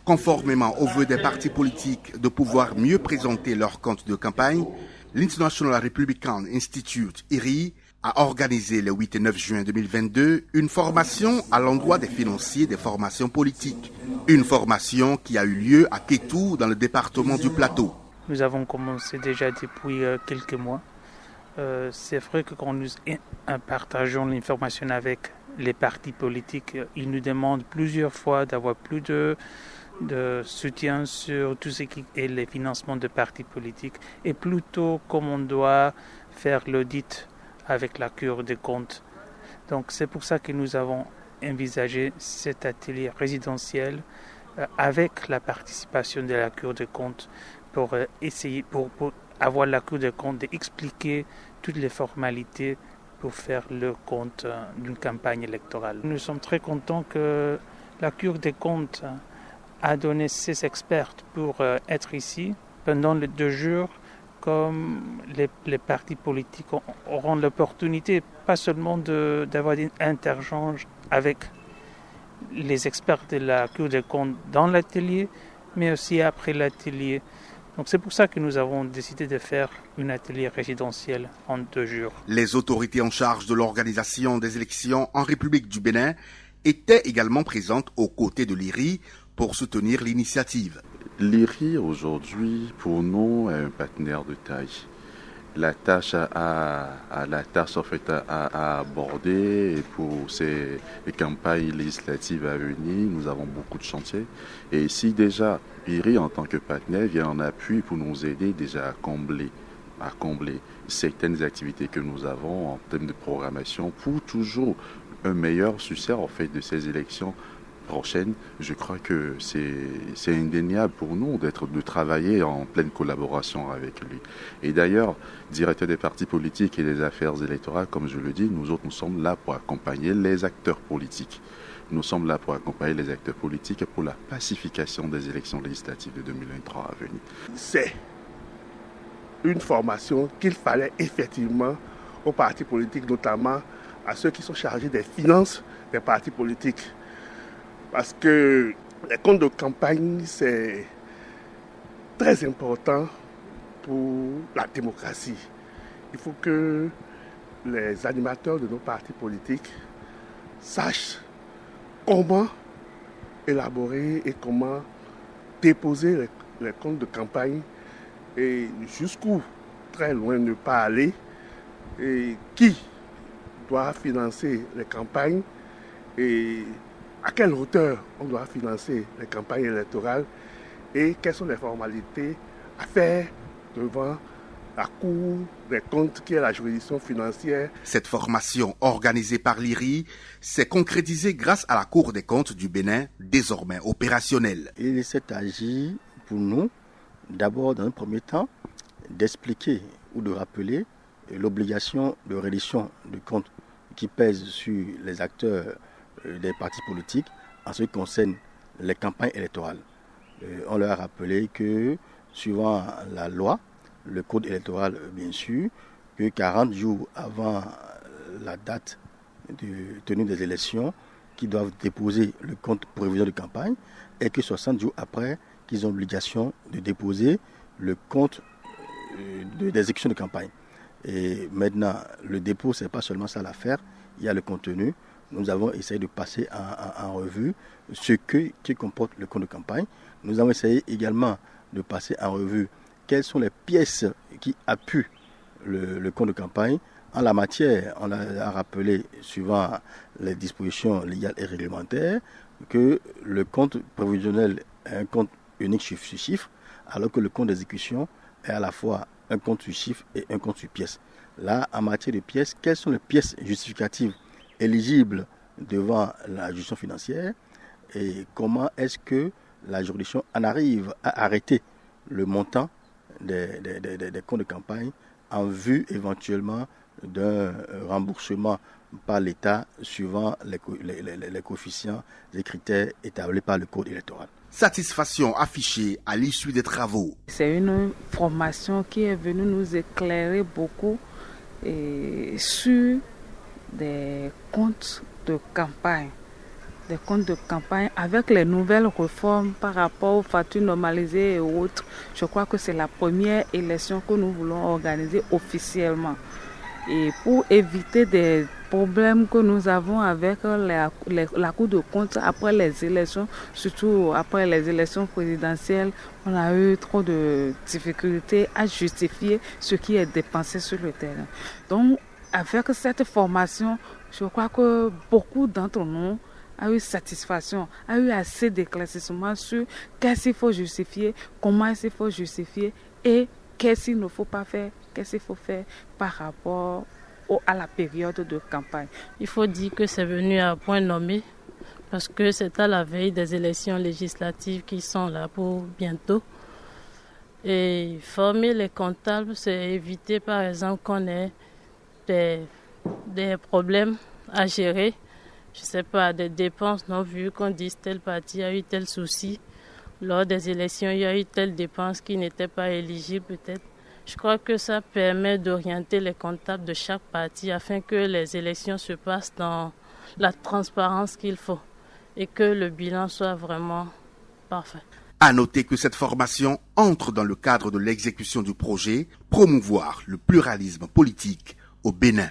Conformément aux vœux des partis politiques de pouvoir mieux présenter leurs comptes de campagne, l'International Republican Institute, IRI, a organisé le 8 et 9 juin 2022 une formation à l'endroit des financiers des formations politiques. Une formation qui a eu lieu à Kétou, dans le département du Plateau. Nous avons commencé déjà depuis quelques mois. C'est vrai que quand nous partageons l'information avec les partis politiques, ils nous demandent plusieurs fois d'avoir plus de soutien sur tout ce qui est les financements de partis politiques et plutôt comme on doit faire l'audit avec la Cour des comptes. Donc c'est pour ça que nous avons envisagé cet atelier résidentiel avec la participation de la Cour des comptes pour essayer, pour avoir la Cour des comptes d'expliquer toutes les formalités pour faire le compte d'une campagne électorale. Nous sommes très contents que la Cour des comptes a donné ses experts pour être ici pendant les 2 jours, comme les partis politiques auront l'opportunité, pas seulement d'avoir un interchange avec les experts de la Cour des comptes dans l'atelier, mais aussi après l'atelier. Donc c'est pour ça que nous avons décidé de faire un atelier résidentiel en 2 jours. Les autorités en charge de l'organisation des élections en République du Bénin étaient également présentes aux côtés de l'IRI pour soutenir l'initiative. L'IRI aujourd'hui pour nous est un partenaire de taille. La tâche à aborder pour ces campagnes législatives à venir, nous avons beaucoup de chantiers. Et ici déjà, l'IRI en tant que partenaire vient en appui pour nous aider déjà à combler certaines activités que nous avons en termes de programmation pour toujours un meilleur succès en fait de ces élections prochaine. Je crois que c'est indéniable pour nous de travailler en pleine collaboration avec lui. Et d'ailleurs, directeur des partis politiques et des affaires électorales, comme je le dis, nous autres, nous sommes là pour accompagner les acteurs politiques. Nous sommes là pour accompagner les acteurs politiques pour la pacification des élections législatives de 2023 à venir. C'est une formation qu'il fallait effectivement aux partis politiques, notamment à ceux qui sont chargés des finances des partis politiques. Parce que les comptes de campagne, c'est très important pour la démocratie. Il faut que les animateurs de nos partis politiques sachent comment élaborer et comment déposer les comptes de campagne et jusqu'où très loin ne pas aller et qui doit financer les campagnes et à quelle hauteur on doit financer les campagnes électorales et quelles sont les formalités à faire devant la Cour des comptes qui est la juridiction financière. Cette formation organisée par l'IRI s'est concrétisée grâce à la Cour des comptes du Bénin, désormais opérationnelle. Il s'est agi pour nous, d'abord dans un premier temps, d'expliquer ou de rappeler l'obligation de reddition de comptes qui pèse sur les acteurs des partis politiques en ce qui concerne les campagnes électorales. On leur a rappelé que, suivant la loi, le code électoral bien sûr, que 40 jours avant la date de tenue des élections, qu'ils doivent déposer le compte prévision de campagne et que 60 jours après, qu'ils ont l'obligation de déposer le compte d'exécution de campagne. Et maintenant, le dépôt, ce n'est pas seulement ça l'affaire, il y a le contenu. Nous avons essayé de passer en revue ce qui comporte le compte de campagne. Nous avons essayé également de passer en revue quelles sont les pièces qui appuient le compte de campagne. En la matière, on a rappelé, suivant les dispositions légales et réglementaires, que le compte prévisionnel est un compte unique chiffre sur chiffre, alors que le compte d'exécution est à la fois un compte sur chiffre et un compte sur pièce. Là, en matière de pièces, quelles sont les pièces justificatives éligibles devant la juridiction financière et comment est-ce que la juridiction en arrive à arrêter le montant des comptes de campagne en vue éventuellement d'un remboursement par l'État suivant les coefficients et critères établis par le code électoral. Satisfaction affichée à l'issue des travaux. C'est une formation qui est venue nous éclairer beaucoup sur des comptes de campagne des comptes de campagne avec les nouvelles réformes par rapport aux factures normalisées et autres. Je crois que c'est la première élection que nous voulons organiser officiellement. Et pour éviter des problèmes que nous avons avec la Cour de compte après les élections, surtout après les élections présidentielles, on a eu trop de difficultés à justifier ce qui est dépensé sur le terrain. Donc, avec cette formation, je crois que beaucoup d'entre nous a eu satisfaction, a eu assez d'éclaircissement sur qu'est-ce qu'il faut justifier, comment il faut justifier et qu'est-ce qu'il ne faut pas faire, qu'est-ce qu'il faut faire par rapport à la période de campagne. Il faut dire que c'est venu à point nommé parce que c'est à la veille des élections législatives qui sont là pour bientôt. Et former les comptables, c'est éviter par exemple qu'on ait des problèmes à gérer. Je ne sais pas, des dépenses non vues, qu'on dise tel parti a eu tel souci. Lors des élections, il y a eu telle dépense qui n'était pas éligible peut-être. Je crois que ça permet d'orienter les comptables de chaque parti afin que les élections se passent dans la transparence qu'il faut et que le bilan soit vraiment parfait. À noter que cette formation entre dans le cadre de l'exécution du projet Promouvoir le pluralisme politique au Bénin.